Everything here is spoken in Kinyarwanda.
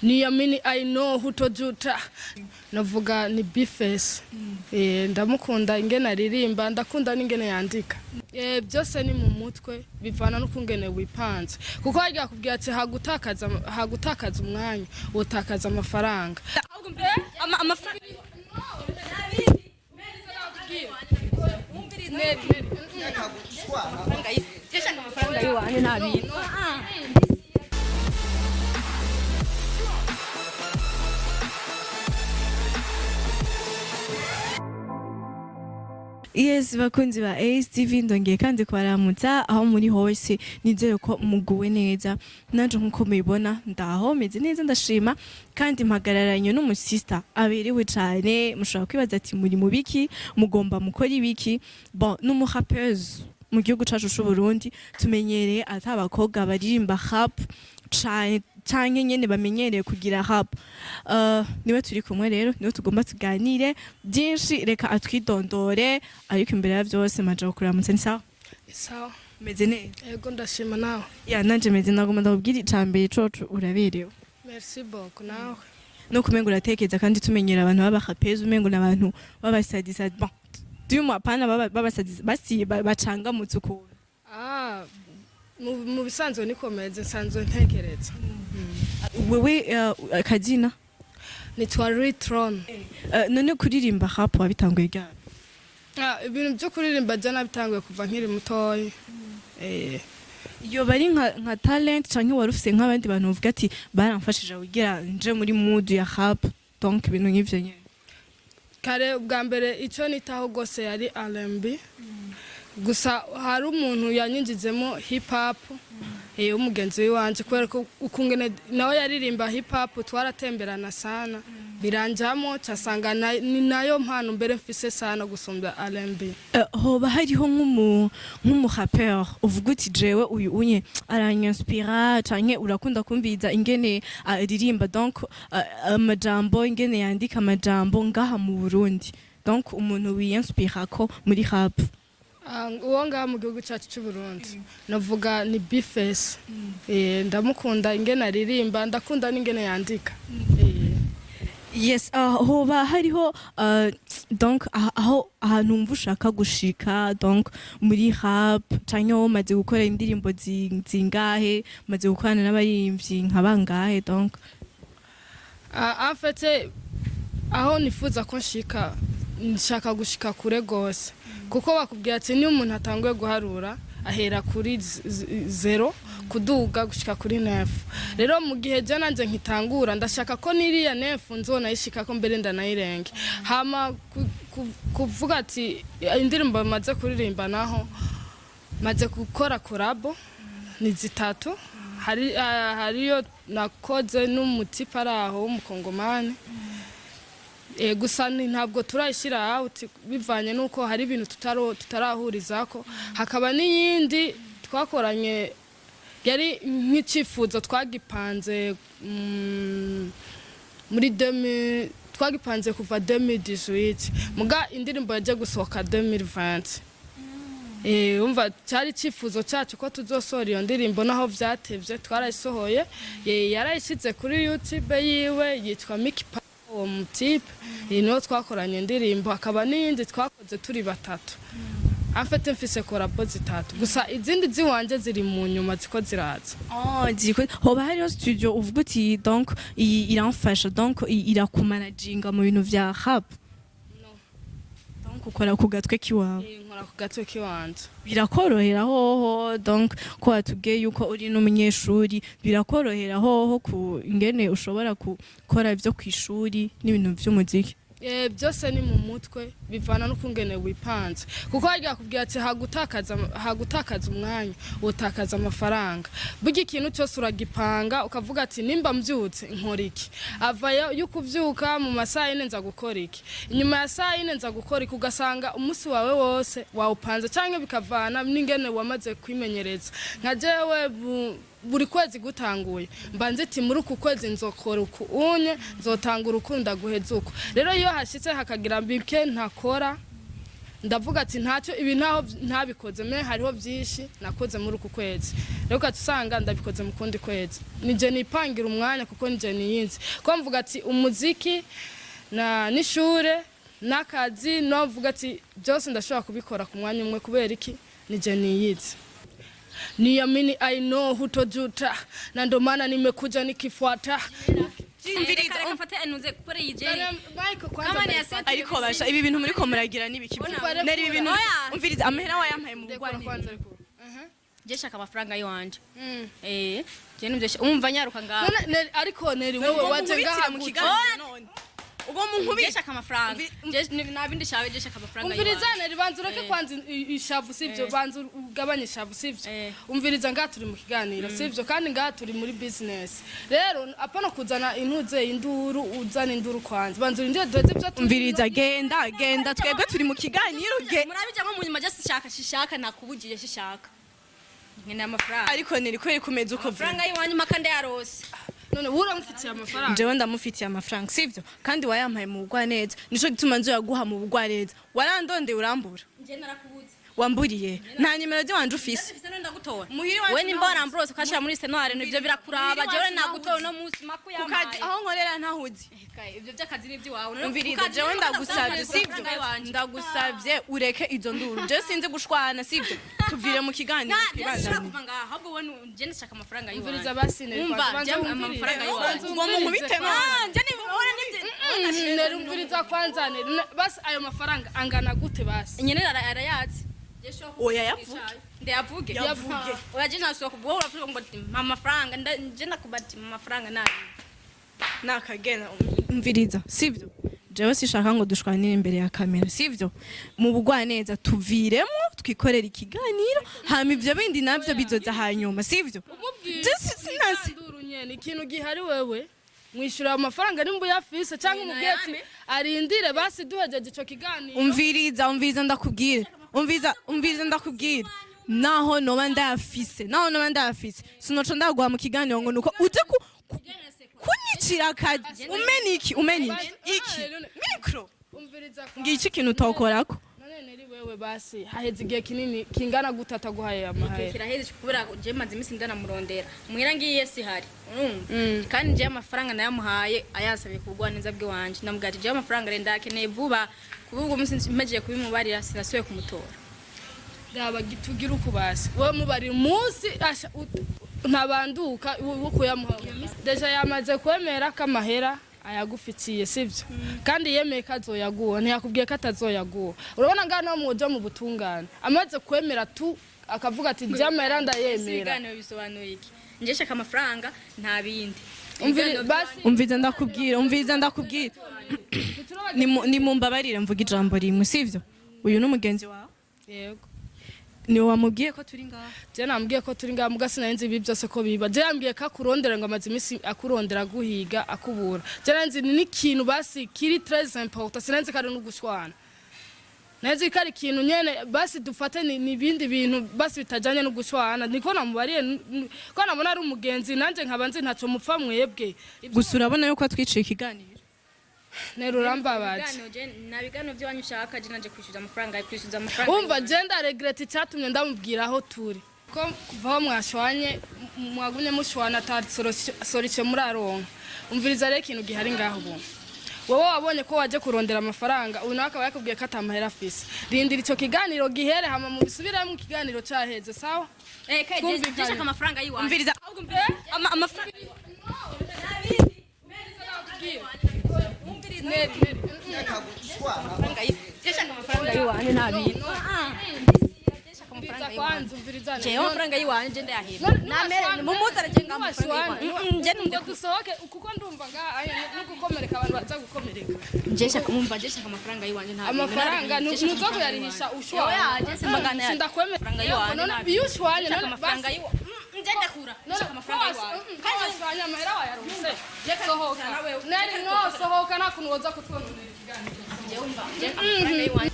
niyamini I know hutojuta navuga ni Bface ndamukunda ingene aririmba ndakunda n'ingene yandika byose ni mu mutwe bivana no kungene wipanze kuko harya kubwira ati hagutakaza umwanya utakaza amafaranga amafaranga Yes, bakunzi ba ASE TV ndongeye kandi kwaramutsa aho muri hose nizere ko muguwe neza nanje nkuko mubibona ndaho meze neza ndashima kandi mpagararanye n'umusista aberewe cyane mushobora kwibaza ati muri mu biki mugomba mukora ibiki bon n'umuhapeuse mu gihugu cacu c'u Burundi tumenyereye atabakobwa baririmba rap canke nyene bamenyereye kugira rap niwe turi kumwe rero niwe tugomba tuganire byinshi reka atwidondore ariko imbere ya byose maje kuramutse ni sawa sawa meze neza yego ndashima nawe ya nanje meze nagomba ndabwira icambere coco uraberewe merci beaucoup nawe no kumengo uratekeza kandi tumenyera abantu babahapeza umengo nabantu babasadisa bon duma pana babasadiza basi bacanga mutsuko mu bisanzwe nikomeze nsanzwe ntekereza wewe kazina nitwa Retron none kuririmba rap wabitanguye gya ibintu byo kuririmba jana bitanguye kuva nkiri mutoyi iyo bari nka talent canke warufise nk'abandi bantu uvuga ati baramfashije kugira nje muri mood ya rap donc ibintu nk'ivyo nyene kare bwa mbere ico nitaho gose yari R&B gusa hari umuntu yanyinjizemo hip hop umugenzi wanje kwera ko ukungene nawe yaririmba hip hop twaratemberana sana biranjamo cyasanga ni nayo mpano mbere mfise sana gusumbya R&B hoba hariho nk'umu rapper uvuga uti jewe uyu unye aranyanspira canke urakunda kumviza ingene aririmba donc amajambo ingene yandika amajambo ngaha mu Burundi donc umuntu wiyanspira ko muri rap uwo ngaha mu gihugu cyacu cy'u Burundi navuga ni Bface ndamukunda ingene aririmba ndakunda n'ingene yandika yes hoba hariho donc aho ahantu mvu ushaka gushika donc muri rap canke wo maze gukora indirimbo zingahe maze gukorana n'abaririmbyi nkabangahe donc en fait aho nifuza ko nshaka gushika kure gose kuko bakubwira ati ni umuntu atanguye guharura ahera kuri 0 kuduga gushika kuri 9 rero mu gihe je nanje nkitangura ndashaka ko niriya 9 nzona yishika ko mbere ndanayirenge hama kuvuga ati indirimbo maze kuririmba naho maze gukora collabo ni zitatu hariyo nakoze n'umutipa araho w'umukongomani gusa ntabwo turayishira out bivanye nuko hari ibintu tutarahurizako hakaba n'iyindi twakoranye yari nk'icifuzo twagipanze muri twagipanze kuva 2018 muga indirimbo yaje gusohoka 2020 umva cyari cifuzo cyacu ko tuzosora iyo ndirimbo naho vyatevye twarayisohoye yarayishize kuri YouTube yiwe yitwa Mickey uwo mutipe niho twakoranye indirimbo akaba n'iyindi twakoze turi batatu afite mfise collabo zitatu gusa izindi ziwanje ziri mu nyuma ziko ziraza hoba hariho studio uvuga uti donc iramfasha donc irakumanaginga mu bintu vya rap donc ukora ku gatwe kiwawe nkora ku gatwe kiwanje birakorohera hoho donc ko atubwiye yuko uri n'umunyeshuri birakorohera hoho ku ingene ushobora gukora ivyo kwishuri n'ibintu vy'umuziki byose ni mu mutwe bivana no kungene wipanze kuko harya kubwira ati hagutakaza umwanya utakaza amafaranga burya ikintu cyose uragipanga ukavuga ati nimba mbyutse nkora iki avayo yukuvyuka mu masaha yine nza gukora iki inyuma ya saa yine nza gukora iki ugasanga umunsi wawe wose wawupanze canke bikavana n'ingene wamaze kwimenyereza nka jewe buri kwezi gutanguye mbanze ati muri uku kwezi nzokora uku nzotanga urukunda guheza uko rero iyo hashitse hakagira mbike ntakora ndavuga ati ntacyo ibi ntaho ntabikoze me hariho byinshi nakoze muri uku kwezi rero ukatusanga ndabikoze mu kundi kwezi nije nipangira umwanya kuko nije niyinzi ko mvuga ati umuziki na n'ishure n'akazi no mvuga ati byose ndashobora kubikora ku mwanya umwe kubera iki nije niyizi niamini I know hutojuta na ndo maana nimekuja nikifuata Mviriza kafate enuze kupore yije kama ni ariko basha ibi bintu muri ko muragira nibiki nari ibi bintu umviriza amahera wayampaye mu bugwane jesha amafaranga yiwanje je nivyo umva nyaruka ngaho ariko neri wewe waje ngaha mu kiganiro none ugo munkubisha amafaranga nabindi shawe jesha amafaranga umviriza neri banzu reke kwanza ishavu sivyo banzu ugabanye ishavu sivyo umviriza ngaha turi mu kiganiro sivyo kandi ngaha turi muri business rero apana kuzana intuze induru uzana induru kwanza banzu ndinde doze byo umviriza genda twebwe turi mu kiganiro murabijya nko mu nyuma je shishaka nakubugije shishaka nkene amafaranga ariko neri kweri kumeza uko amafaranga yiwanye makande yarose none uramufitiye amafaranga jewe ndamufitiye amafaranga sivyo kandi wayampaye mu bugwa neza nico gituma nzo yaguha mu bugwa neza warandonde urambura nje narakubuze wamburiye nta nimero je wanje ufise ndagutora we nimba warambrose ukashira muri senware nivyo birakuraba jewe nagutora no musi maku yamaye aho nkorera ntahuzi ivyo by'akazi n'ivyo wawe umviriza jewe ndagusavye sivyo ndagusavye ureke izo nduru je sinzi gushwana sivyo tuvire mu kiganiro twibandanye ahubwo we je ndashaka amafaranga yiwe umviriza basine umva amafaranga yiwe ngo munkubite je ni ora nivyo neri umviriza kwanza neri basi ayo mafaranga angana gute basi nyene arayazi oya yavuge yavuge oya je nasuka kubwo uravuga ngo amafaranga je nakubati amafaranga nayo nakagena umviriza sivyo jewe sishaka ngo dushwanire imbere ya kamera sivyo mu bugwa neza tuviremo twikorera ikiganiro hama ivyo bindi navyo bizoza hanyuma sivyo nduru nyene ikintu gihari wewe mwishura amafaranga nimba yafise cyangwa umugeti arindire basi duhejeje ico kiganiro umviriza ndakubwira umviriza ndakubwira naho noba ndayafise sinoco ndaguha mu kiganiro ngo nuko uje kunyicira akazi umeni iki micro ngici kintu utokorako none neri wewe basi haheze igihe kinini kingana gutata guhaye amahera kiraheze kubera je maze imisi ndanamurondera mwira ngiye si hari kandi je amafaranga nayamuhaye ayasabiye kubugwa neza bwe wanje namugati je amafaranga renda akeneye vuba kububwo musi mpejeje kubimubarira sinasuye kumutora ndaba gitugira ukubasi we mubari munsi asha ntabanduka uko yamuhaye deja yamaze kwemera kamahera ayagufitiye sivyo kandi yemeye kazoyaguha ntiyakubwiye katazoyaguha urabona ngana muje mu butungane amaze kwemera tu akavuga ati jamera ndayemera sigane bisobanuye iki nje shaka amafaranga nta bindi umviza ndakubwira ni mumbabarire mvuga ijambo rimwe sivyo uyu n'umugenzi wawe yego ni wamubwiye ko turi ngaha je namubwiye ko turi ngaha muga sinanzi ibi byose ko biba je yambwiye ko akurondera ngo amaze imisi akurondera guhiga akubura je nanzi ni ikintu basi kiri très important sinanzi kari no gushwana nazi kari ikintu nyene basi dufate ni bindi bintu basi bitajanye no gushwana niko namubariye ko nabona ari umugenzi nanje nkabanze ntaco mupfa mwebwe gusa urabona yuko twiciye ikiganiro nero rambabaje nabigano byo wanyushaka je nanje kwishyuza amafaranga umva je nda regret cyatumye ndamubwira aho turi ko kuva mwashwanye mwagumye mushwana tari solution muri aronka umviriza rero ikintu gihari ngaho ubu wowe wabonye ko waje kurondera amafaranga uyu nawe akaba yakubwiye ko atamahera afise rindira ico kiganiro gihere hama mu bisubiramo ikiganiro cyaheze sawa je shaka amafaranga yiwa umviriza amafaranga yiwanye nabintu je amafaranga yiwanye je ndayahira namere mumuzara je ngamafaranga je numva dusohoke kuko ndumva ngaha nugukomereka abantu baza gukomereka je shaka mumva je shaka amafaranga yiwanye nta amafaranga nuzo kuyarihisha ushwa je simbagana sindakwemera yiwanye iyo ushwanye none amafaranga yiwanye nje ndakura shaka amafaranga yiwanye kandi ushwanye amahera wayaruse sohoka nari no sohoka nakuntu woza kutwononera ikiganiro je umva je amafaranga yiwanye